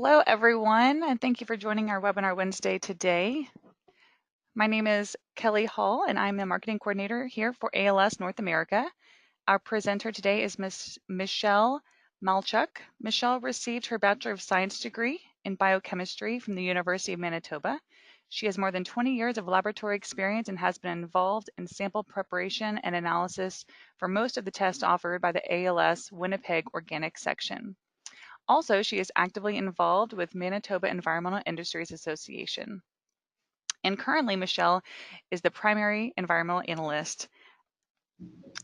Hello, everyone, and thank you for joining our webinar Wednesday today. My name is Kelly Hall, and I'm the marketing coordinator here for ALS North America. Our presenter today is Ms. Michalchuk. Michelle received her Bachelor of Science degree in biochemistry from the University of Manitoba. She has more than 20 years of laboratory experience and has been involved in sample preparation and analysis for most of the tests offered by the ALS Winnipeg Organic Section. Also, she is actively involved with Manitoba Environmental Industries Association. And currently, Michelle is the primary environmental analyst.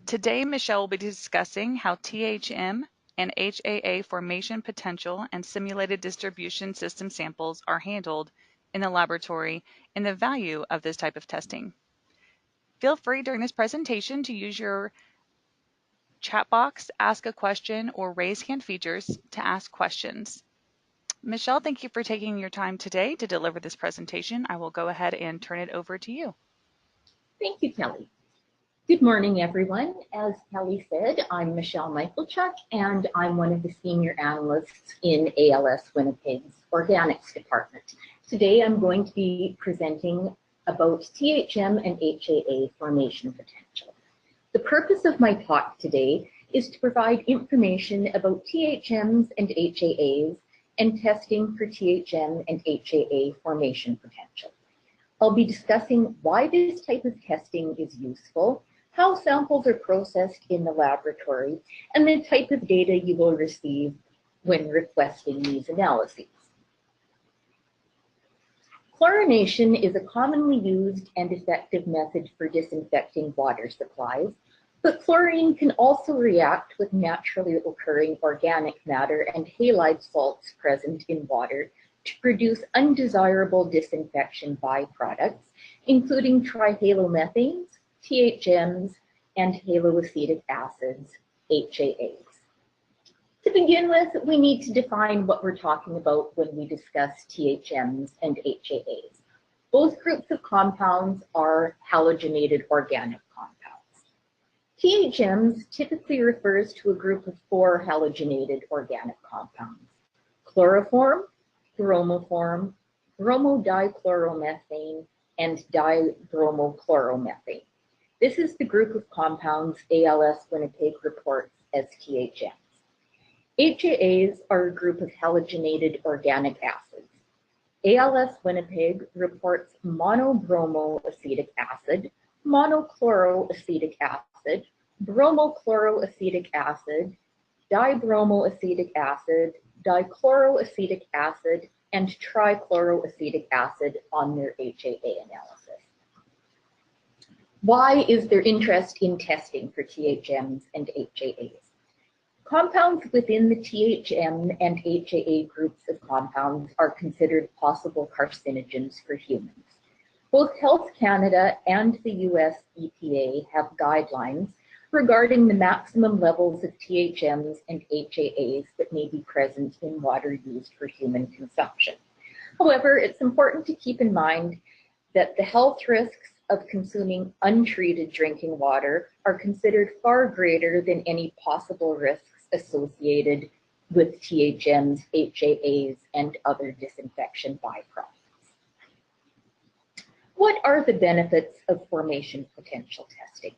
Today, Michelle will be discussing how THM and HAA formation potential and simulated distribution system samples are handled in the laboratory and the value of this type of testing. Feel free during this presentation to use your chat box, ask a question, or raise hand features to ask questions. Michelle, thank you for taking your time today to deliver this presentation. I will go ahead and turn it over to you. Thank you, Kelly. Good morning, everyone. As Kelly said, I'm Michelle Michalchuk, and I'm one of the senior analysts in ALS Winnipeg's Organics Department. Today, I'm going to be presenting about THM and HAA formation potential. The purpose of my talk today is to provide information about THMs and HAAs and testing for THM and HAA formation potential. I'll be discussing why this type of testing is useful, how samples are processed in the laboratory, and the type of data you will receive when requesting these analyses. Chlorination is a commonly used and effective method for disinfecting water supplies, but chlorine can also react with naturally occurring organic matter and halide salts present in water to produce undesirable disinfection byproducts, including trihalomethanes, THMs, and haloacetic acids, HAAs. To begin with, we need to define what we're talking about when we discuss THMs and HAAs. Both groups of compounds are halogenated organic compounds. THMs typically refers to a group of 4 halogenated organic compounds: chloroform, bromoform, bromodichloromethane, and dibromochloromethane. This is the group of compounds ALS Winnipeg reports as THMs. HAAs are a group of halogenated organic acids. ALS Winnipeg reports monobromoacetic acid, monochloroacetic acid, bromochloroacetic acid, dibromoacetic acid, dichloroacetic acid, and trichloroacetic acid on their HAA analysis. Why is there interest in testing for THMs and HAAs? Compounds within the THM and HAA groups of compounds are considered possible carcinogens for humans. Both Health Canada and the US EPA have guidelines regarding the maximum levels of THMs and HAAs that may be present in water used for human consumption. However, it's important to keep in mind that the health risks of consuming untreated drinking water are considered far greater than any possible risks associated with THMs, HAAs, and other disinfection byproducts. What are the benefits of formation potential testing?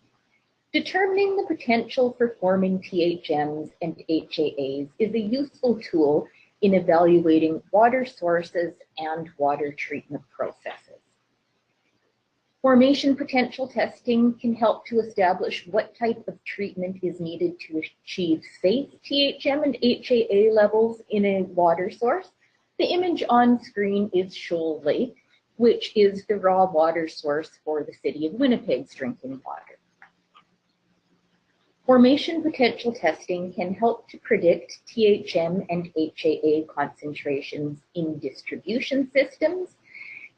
Determining the potential for forming THMs and HAAs is a useful tool in evaluating water sources and water treatment processes. Formation potential testing can help to establish what type of treatment is needed to achieve safe THM and HAA levels in a water source. The image on screen is Shoal Lake, which is the raw water source for the city of Winnipeg's drinking water. Formation potential testing can help to predict THM and HAA concentrations in distribution systems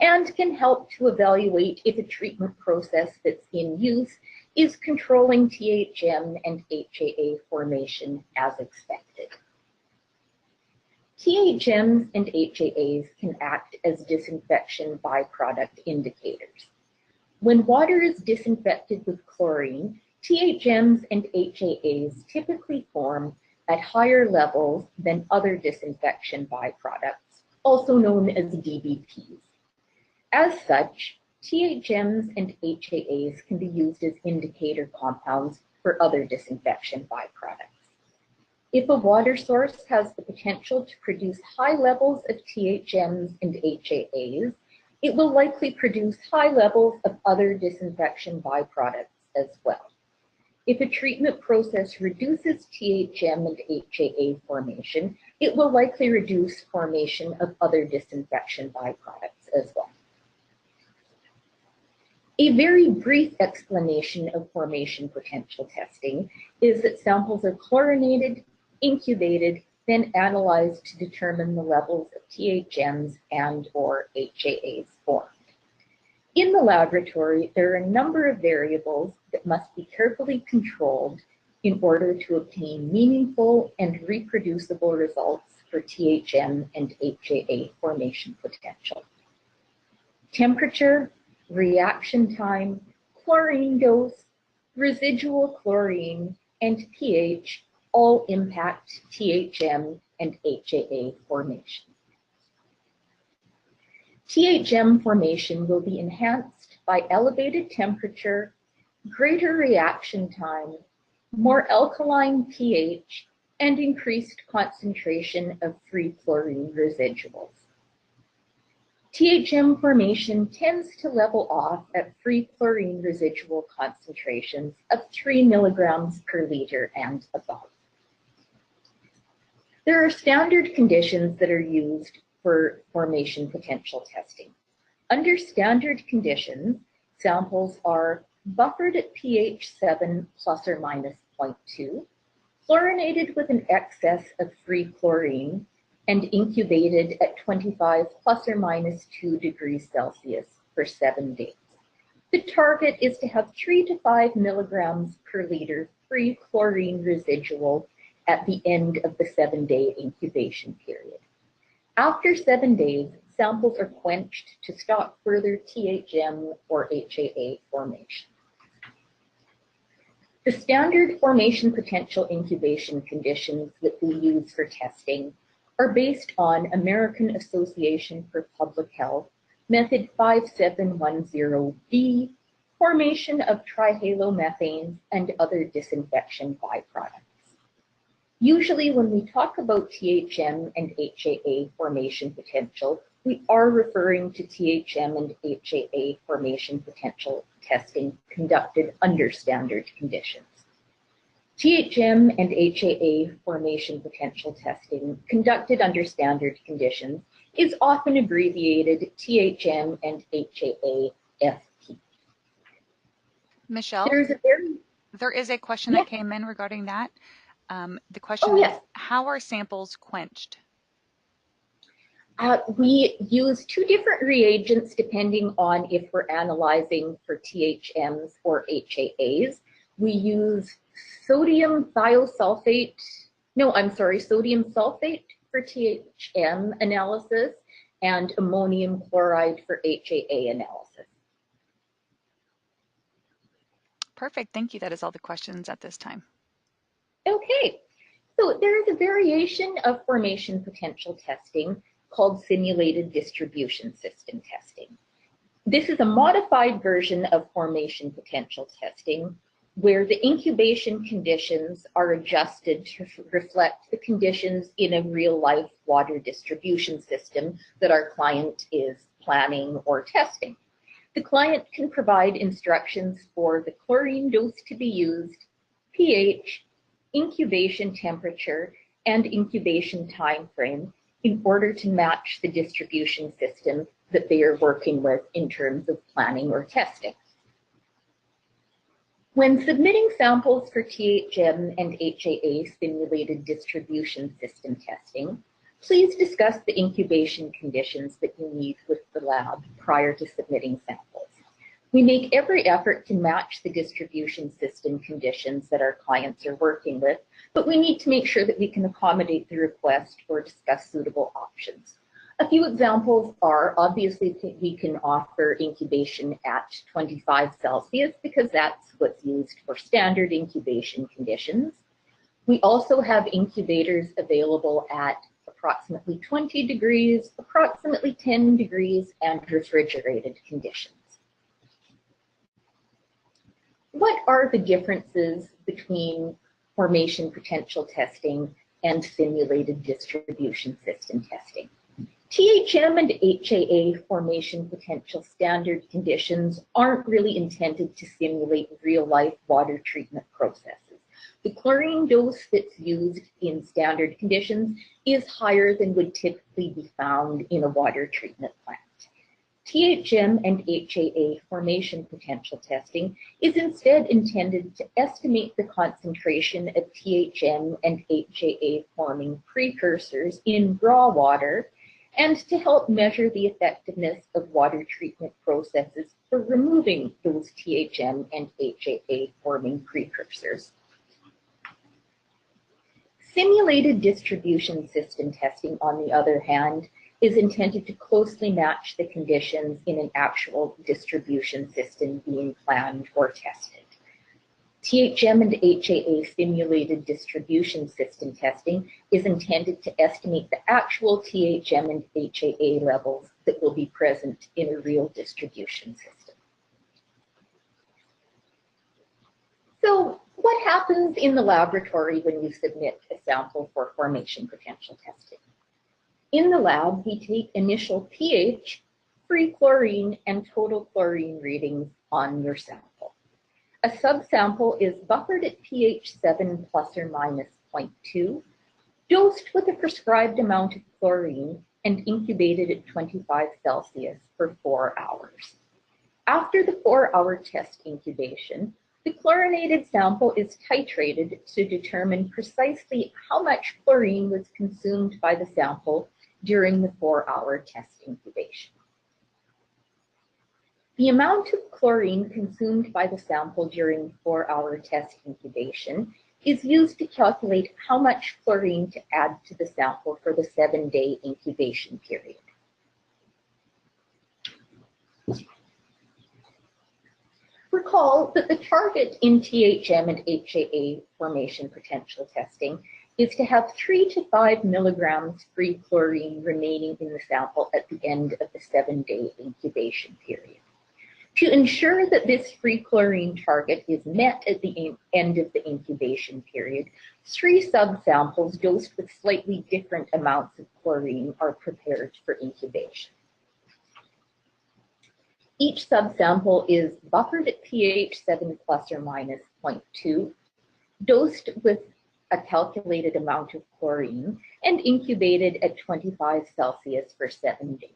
and can help to evaluate if a treatment process that's in use is controlling THM and HAA formation as expected. THMs and HAAs can act as disinfection byproduct indicators. When water is disinfected with chlorine, THMs and HAAs typically form at higher levels than other disinfection byproducts, also known as DBPs. As such, THMs and HAAs can be used as indicator compounds for other disinfection byproducts. If a water source has the potential to produce high levels of THMs and HAAs, it will likely produce high levels of other disinfection byproducts as well. If a treatment process reduces THM and HAA formation, it will likely reduce formation of other disinfection byproducts as well. A very brief explanation of formation potential testing is that samples are chlorinated, incubated, then analyzed to determine the levels of THMs and/or HAAs formed. In the laboratory, there are a number of variables that must be carefully controlled in order to obtain meaningful and reproducible results for THM and HAA formation potential. Temperature, reaction time, chlorine dose, residual chlorine, and pH all impact THM and HAA formation. THM formation will be enhanced by elevated temperature, greater reaction time, more alkaline pH, and increased concentration of free chlorine residuals. THM formation tends to level off at free chlorine residual concentrations of 3 milligrams per liter and above. There are standard conditions that are used for formation potential testing. Under standard conditions, samples are buffered at pH 7 plus or minus 0.2, chlorinated with an excess of free chlorine, and incubated at 25 plus or minus 2 degrees Celsius for 7 days. The target is to have 3 to 5 milligrams per liter free chlorine residual at the end of the 7-day incubation period. After 7 days, samples are quenched to stop further THM or HAA formation. The standard formation potential incubation conditions that we use for testing are based on American Association for Public Health Method 5710B, formation of trihalomethanes and other disinfection byproducts. Usually when we talk about THM and HAA formation potential, we are referring to THM and HAA formation potential testing conducted under standard conditions. THM and HAA formation potential testing conducted under standard conditions is often abbreviated THM and HAA FP. Michelle, there is a question that came in regarding that. The question is, how are samples quenched? We use 2 different reagents depending on if we're analyzing for THMs or HAAs. We use sodium sulfate for THM analysis and ammonium chloride for HAA analysis. Perfect, thank you. That is all the questions at this time. Okay, so there is a variation of formation potential testing called simulated distribution system testing. This is a modified version of formation potential testing where the incubation conditions are adjusted to reflect the conditions in a real-life water distribution system that our client is planning or testing. The client can provide instructions for the chlorine dose to be used, pH, incubation temperature, and incubation time frame in order to match the distribution system that they are working with in terms of planning or testing. When submitting samples for THM and HAA simulated distribution system testing, please discuss the incubation conditions that you need with the lab prior to submitting samples. We make every effort to match the distribution system conditions that our clients are working with, but we need to make sure that we can accommodate the request or discuss suitable options. A few examples are, obviously, we can offer incubation at 25 Celsius because that's what's used for standard incubation conditions. We also have incubators available at approximately 20 degrees, approximately 10 degrees, and refrigerated conditions. What are the differences between formation potential testing and simulated distribution system testing? THM and HAA formation potential standard conditions aren't really intended to simulate real-life water treatment processes. The chlorine dose that's used in standard conditions is higher than would typically be found in a water treatment plant. THM and HAA formation potential testing is instead intended to estimate the concentration of THM and HAA forming precursors in raw water and to help measure the effectiveness of water treatment processes for removing those THM and HAA forming precursors. Simulated distribution system testing, on the other hand, is intended to closely match the conditions in an actual distribution system being planned or tested. THM and HAA simulated distribution system testing is intended to estimate the actual THM and HAA levels that will be present in a real distribution system. So, what happens in the laboratory when you submit a sample for formation potential testing? In the lab, we take initial pH, free chlorine, and total chlorine readings on your sample. A subsample is buffered at pH 7 plus or minus 0.2, dosed with a prescribed amount of chlorine, and incubated at 25 Celsius for 4 hours. After the 4-hour test incubation, the chlorinated sample is titrated to determine precisely how much chlorine was consumed by the sample during the 4-hour test incubation. The amount of chlorine consumed by the sample during the 4-hour test incubation is used to calculate how much chlorine to add to the sample for the 7-day incubation period. Recall that the target in THM and HAA formation potential testing is to have 3 to 5 milligrams free chlorine remaining in the sample at the end of the 7-day incubation period. To ensure that this free chlorine target is met at the end of the incubation period, 3 subsamples dosed with slightly different amounts of chlorine are prepared for incubation. Each subsample is buffered at pH 7 plus or minus 0.2, dosed with a calculated amount of chlorine, and incubated at 25 Celsius for 7 days.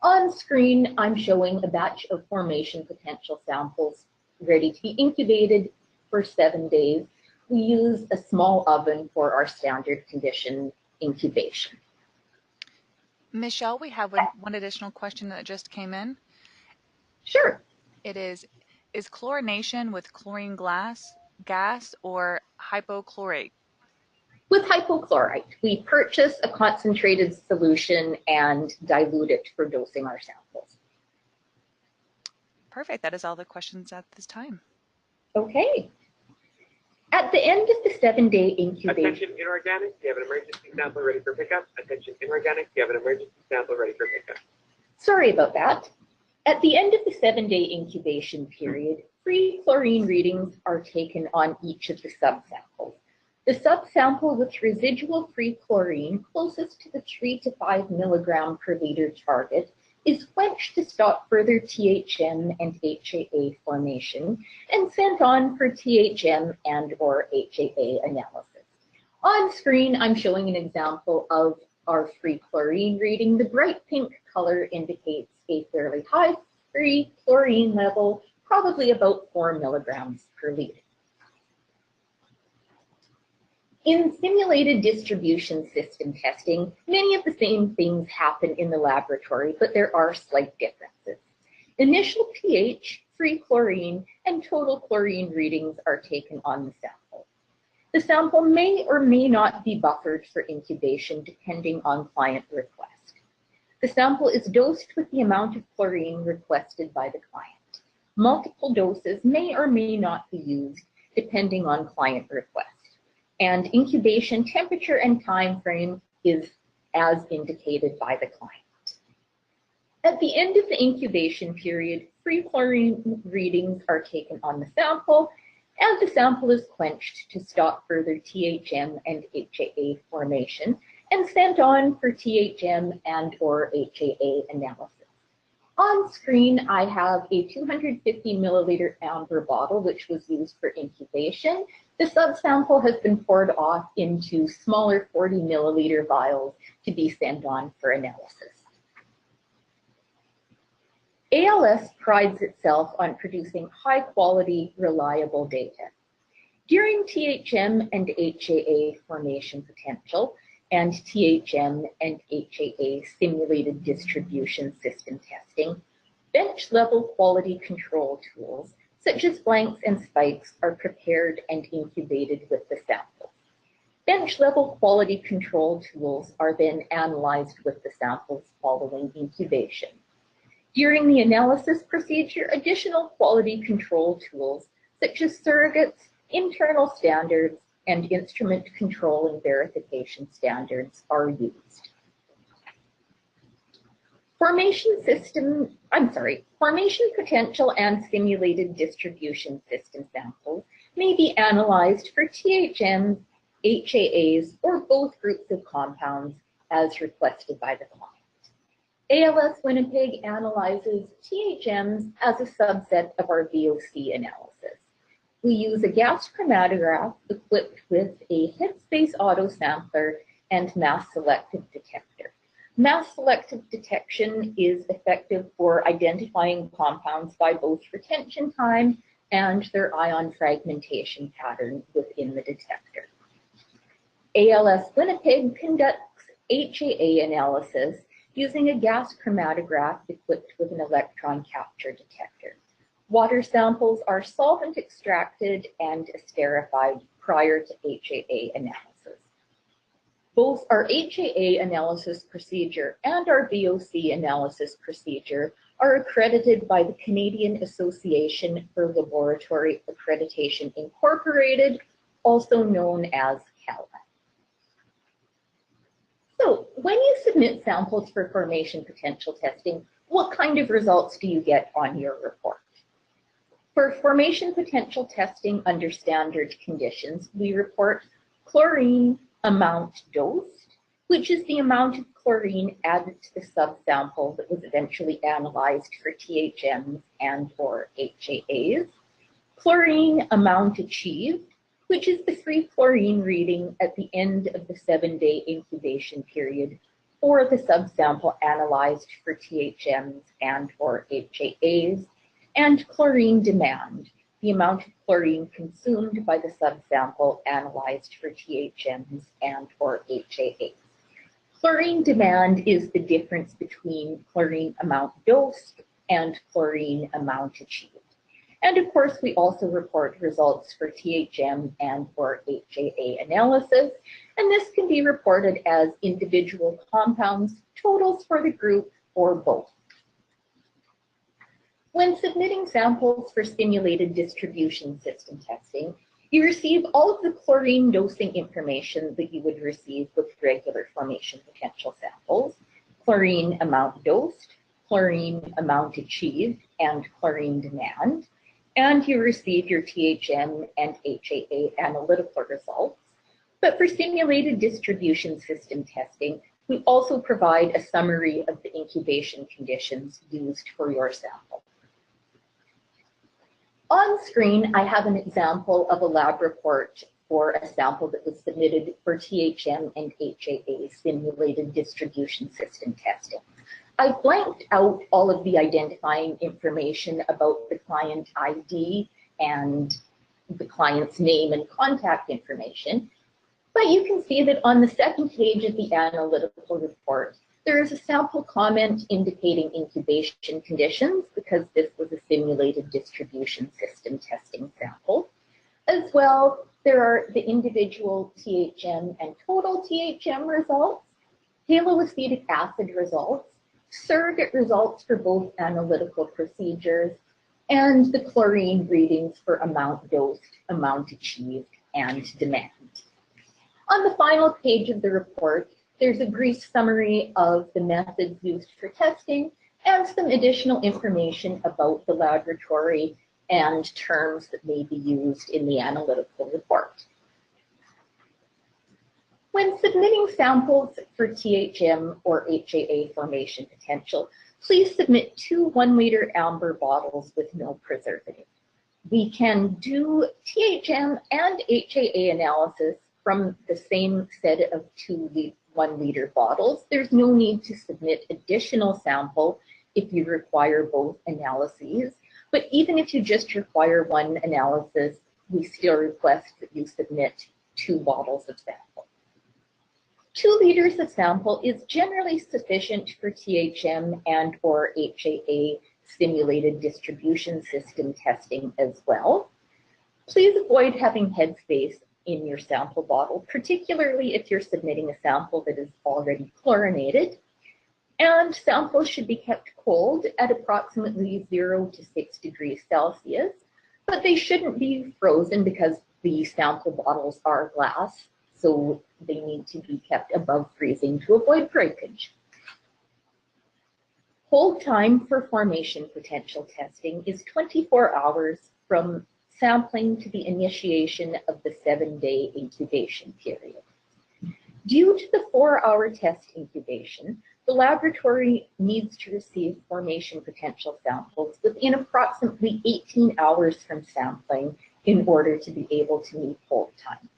On screen, I'm showing a batch of formation potential samples ready to be incubated for 7 days. We use a small oven for our standard condition incubation. Michelle, we have one additional question that just came in. Sure. It is chlorination with chlorine gas or hypochlorite? With hypochlorite, we purchase a concentrated solution and dilute it for dosing our samples. Perfect. That is all the questions at this time. Okay. At the end of the 7-day incubation... Attention inorganic, you have an emergency sample ready for pickup. Attention inorganic, you have an emergency sample ready for pickup. Sorry about that. At the end of the 7-day incubation period, free chlorine readings are taken on each of the subsamples. The subsample with residual free chlorine closest to the 3 to 5 milligram per liter target is quenched to stop further THM and HAA formation and sent on for THM and or HAA analysis. On screen, I'm showing an example of our free chlorine reading. The bright pink color indicates a fairly high free chlorine level, probably about 4 milligrams per liter. In simulated distribution system testing, many of the same things happen in the laboratory, but there are slight differences. Initial pH, free chlorine, and total chlorine readings are taken on the sample. The sample may or may not be buffered for incubation depending on client request. The sample is dosed with the amount of chlorine requested by the client. Multiple doses may or may not be used depending on client request. And incubation temperature and time frame is as indicated by the client. At the end of the incubation period, free chlorine readings are taken on the sample, and the sample is quenched to stop further THM and HAA formation and sent on for THM and or HAA analysis. On screen, I have a 250 milliliter amber bottle, which was used for incubation. The subsample has been poured off into smaller 40 milliliter vials to be sent on for analysis. ALS prides itself on producing high-quality, reliable data. During THM and HAA formation potential and THM and HAA simulated distribution system testing, bench-level quality control tools such as blanks and spikes are prepared and incubated with the sample. Bench-level quality control tools are then analyzed with the samples following incubation. During the analysis procedure, additional quality control tools such as surrogates, internal standards, and instrument control and verification standards are used. Formation potential and simulated distribution system samples may be analyzed for THMs, HAAs, or both groups of compounds as requested by the client. ALS Winnipeg analyzes THMs as a subset of our VOC analysis. We use a gas chromatograph equipped with a headspace autosampler and mass selective detector. Mass selective detection is effective for identifying compounds by both retention time and their ion fragmentation pattern within the detector. ALS Winnipeg conducts HAA analysis using a gas chromatograph equipped with an electron capture detector. Water samples are solvent extracted and esterified prior to HAA analysis. Both our HAA analysis procedure and our VOC analysis procedure are accredited by the Canadian Association for Laboratory Accreditation Incorporated, also known as CALA. So when you submit samples for formation potential testing, what kind of results do you get on your report? For formation potential testing under standard conditions, we report chlorine amount dosed, which is the amount of chlorine added to the subsample that was eventually analyzed for THMs and or HAAs, chlorine amount achieved, which is the free chlorine reading at the end of the 7-day incubation period for the subsample analyzed for THMs and or HAAs, and chlorine demand, the amount of chlorine consumed by the subsample analyzed for THMs and or HAAs. Chlorine demand is the difference between chlorine amount dosed and chlorine amount achieved. And of course, we also report results for THM and or HAA analysis, and this can be reported as individual compounds, totals for the group, or both. When submitting samples for simulated distribution system testing, you receive all of the chlorine dosing information that you would receive with regular formation potential samples: chlorine amount dosed, chlorine amount achieved, and chlorine demand. And you receive your THM and HAA analytical results. But for simulated distribution system testing, we also provide a summary of the incubation conditions used for your sample. On screen, I have an example of a lab report for a sample that was submitted for THM and HAA simulated distribution system testing. I blanked out all of the identifying information about the client ID and the client's name and contact information, but you can see that on the second page of the analytical report, there is a sample comment indicating incubation conditions because this was a simulated distribution system testing sample. As well, there are the individual THM and total THM results, haloacetic acid results, surrogate results for both analytical procedures, and the chlorine readings for amount dosed, amount achieved, and demand. On the final page of the report, There's a brief summary of the methods used for testing and some additional information about the laboratory and terms that may be used in the analytical report. When submitting samples for THM or HAA formation potential, please submit 2 1-liter amber bottles with no preservative. We can do THM and HAA analysis from the same set of 2 1-liter bottles. There's no need to submit additional sample if you require both analyses. But even if you just require one analysis, we still request that you submit 2 bottles of sample. 2 liters of sample is generally sufficient for THM and or HAA simulated distribution system testing as well. Please avoid having headspace in your sample bottle, particularly if you're submitting a sample that is already chlorinated. And samples should be kept cold at approximately 0 to 6 degrees Celsius, but they shouldn't be frozen because the sample bottles are glass, so they need to be kept above freezing to avoid breakage. Hold time for formation potential testing is 24 hours from sampling to the initiation of the 7-day incubation period. Due to the 4-hour test incubation, the laboratory needs to receive formation potential samples within approximately 18 hours from sampling in order to be able to meet hold time.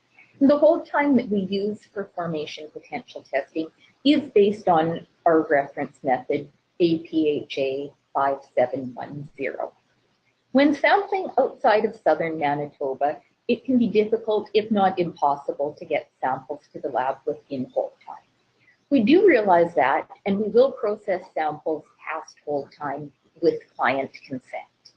And the hold time that we use for formation potential testing is based on our reference method, APHA 5710. When sampling outside of southern Manitoba, it can be difficult, if not impossible, to get samples to the lab within hold time. We do realize that, and we will process samples past hold time with client consent.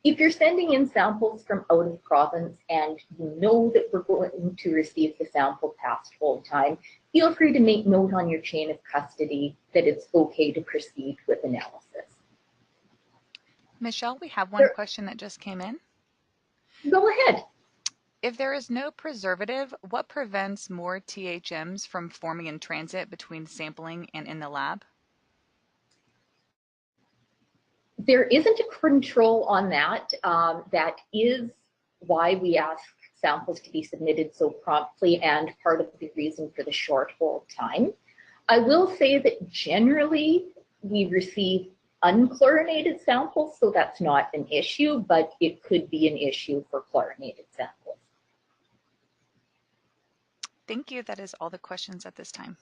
If you're sending in samples from out of province and you know that we're going to receive the sample past hold time, feel free to make note on your chain of custody that it's okay to proceed with analysis. Michelle, we have one question that just came in. Go ahead. If there is no preservative, what prevents more THMs from forming in transit between sampling and in the lab? There isn't a control on that. That is why we ask samples to be submitted so promptly and part of the reason for the short hold time. I will say that generally we receive unchlorinated samples, so that's not an issue, but it could be an issue for chlorinated samples. Thank you. That is all the questions at this time.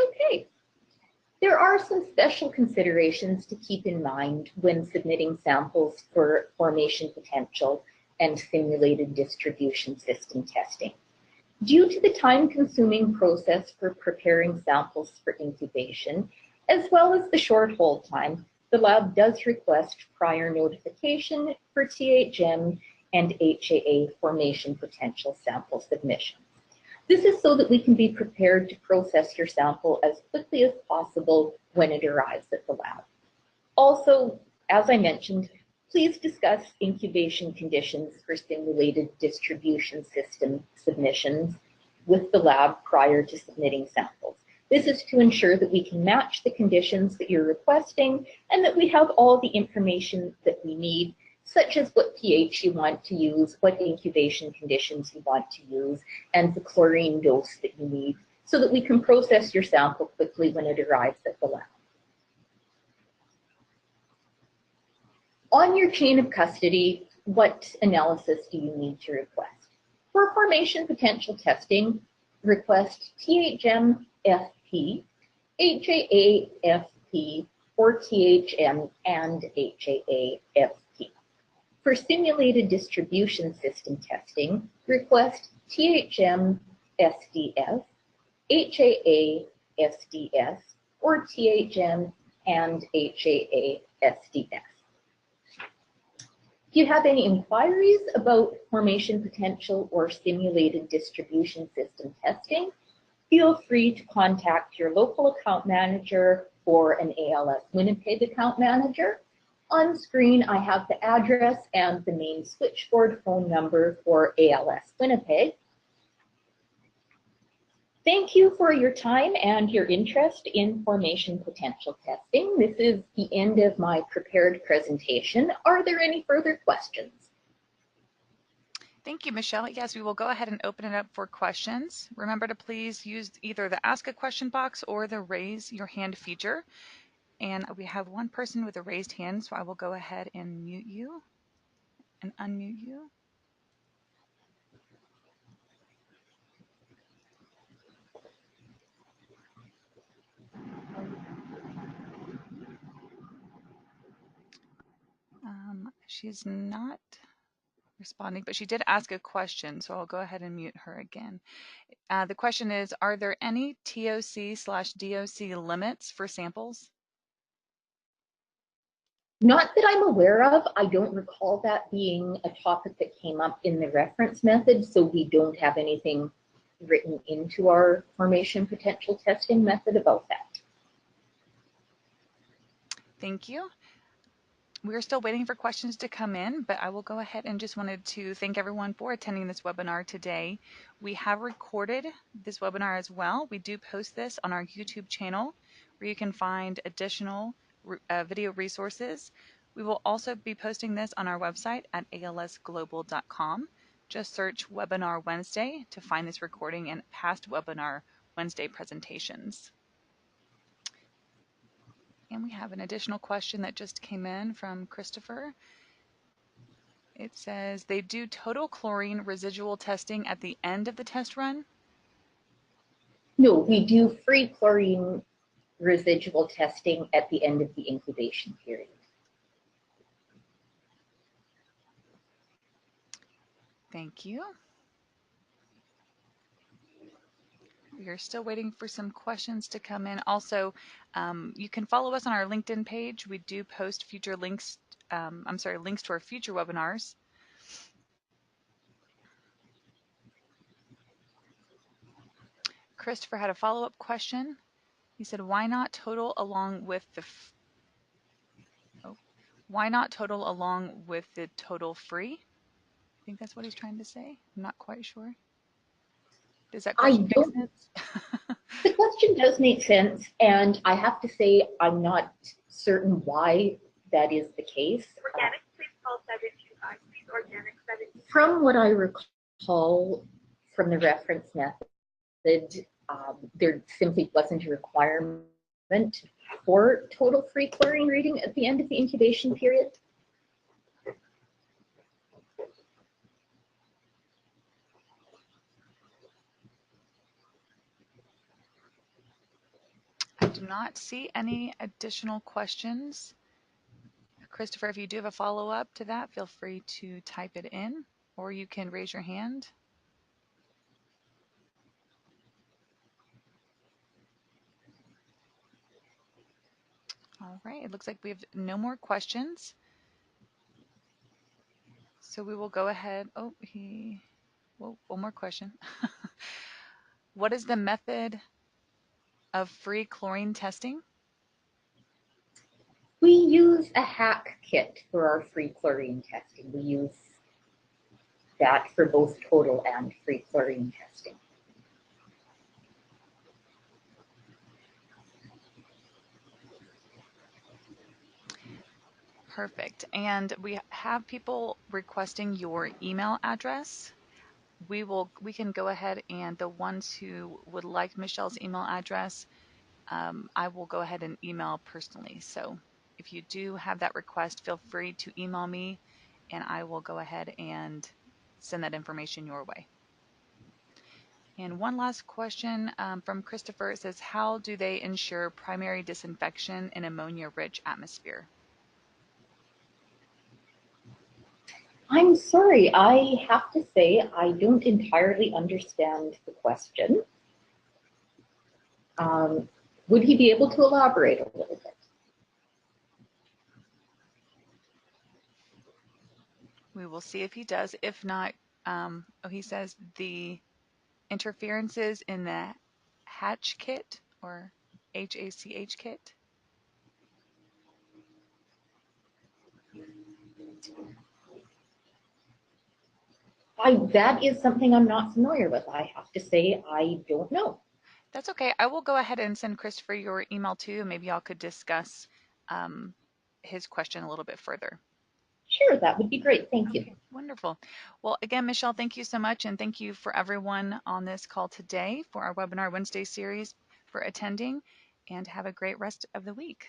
Okay. There are some special considerations to keep in mind when submitting samples for formation potential and simulated distribution system testing. Due to the time-consuming process for preparing samples for incubation, as well as the short hold time, the lab does request prior notification for THM and HAA formation potential sample submissions. This is so that we can be prepared to process your sample as quickly as possible when it arrives at the lab. Also, as I mentioned, please discuss incubation conditions for simulated distribution system submissions with the lab prior to submitting samples. This is to ensure that we can match the conditions that you're requesting and that we have all the information that we need, such as what pH you want to use, what incubation conditions you want to use, and the chlorine dose that you need, so that we can process your sample quickly when it arrives at the lab. On your chain of custody, what analysis do you need to request? For formation potential testing, request THM FP, HAA FP, or THM and HAA FP. For simulated distribution system testing, request THM SDS, HAA SDS, or THM and HAA SDS. If you have any inquiries about formation potential or simulated distribution system testing, feel free to contact your local account manager or an ALS Winnipeg account manager. On screen, I have the address and the main switchboard phone number for ALS Winnipeg. Thank you for your time and your interest in formation potential testing. This is the end of my prepared presentation. Are there any further questions? Thank you, Michelle. Yes, we will go ahead and open it up for questions. Remember to please use either the Ask a Question box or the Raise Your Hand feature. And we have one person with a raised hand, so I will go ahead and mute you and unmute you. She's not responding, but she did ask a question, so I'll go ahead and mute her again. The question is, are there any TOC/DOC limits for samples? Not that I'm aware of. I don't recall that being a topic that came up in the reference method, so we don't have anything written into our formation potential testing method about that. Thank you. We're still waiting for questions to come in, but I will go ahead and just wanted to thank everyone for attending this webinar today. We have recorded this webinar as well. We do post this on our YouTube channel where you can find additional video resources. We will also be posting this on our website at alsglobal.com. Just search Webinar Wednesday to find this recording and past Webinar Wednesday presentations. And we have an additional question that just came in from Christopher. It says they do total chlorine residual testing at the end of the test run? No, we do free chlorine residual testing at the end of the incubation period. Thank you. We are still waiting for some questions to come in. Also, you can follow us on our LinkedIn page. We do post future links, links to our future webinars. Christopher had a follow-up question. He said, why not total along with the total free? I think that's what he's trying to say. I'm not quite sure. Does that question make sense? The question does make sense, and I have to say I'm not certain why that is the case. Organic, please call 725. Please organic 725. From what I recall from the reference method, there simply wasn't a requirement for total free chlorine reading at the end of the incubation period. I do not see any additional questions. Christopher, if you do have a follow-up to that, feel free to type it in, or you can raise your hand. All right, it looks like we have no more questions. So we will go ahead. Oh, one more question. What is the method of free chlorine testing? We use a hack kit for our free chlorine testing. We use that for both total and free chlorine testing. Perfect. And we have people requesting your email address. We can go ahead, and the ones who would like Michelle's email address, I will go ahead and email personally. So if you do have that request, feel free to email me, and I will go ahead and send that information your way. And one last question from Christopher. It says, how do they ensure primary disinfection in ammonia-rich atmosphere? I'm sorry, I have to say I don't entirely understand the question. Would he be able to elaborate a little bit? We will see if he does. If not, he says the interferences in the hatch kit or HACH kit. That is something I'm not familiar with. I have to say I don't know. That's okay. I will go ahead and send Christopher your email too. Maybe y'all could discuss his question a little bit further. Sure, that would be great. Thank you. Okay, wonderful. Well, again, Michelle, thank you so much. And thank you for everyone on this call today for our Webinar Wednesday series for attending, and have a great rest of the week.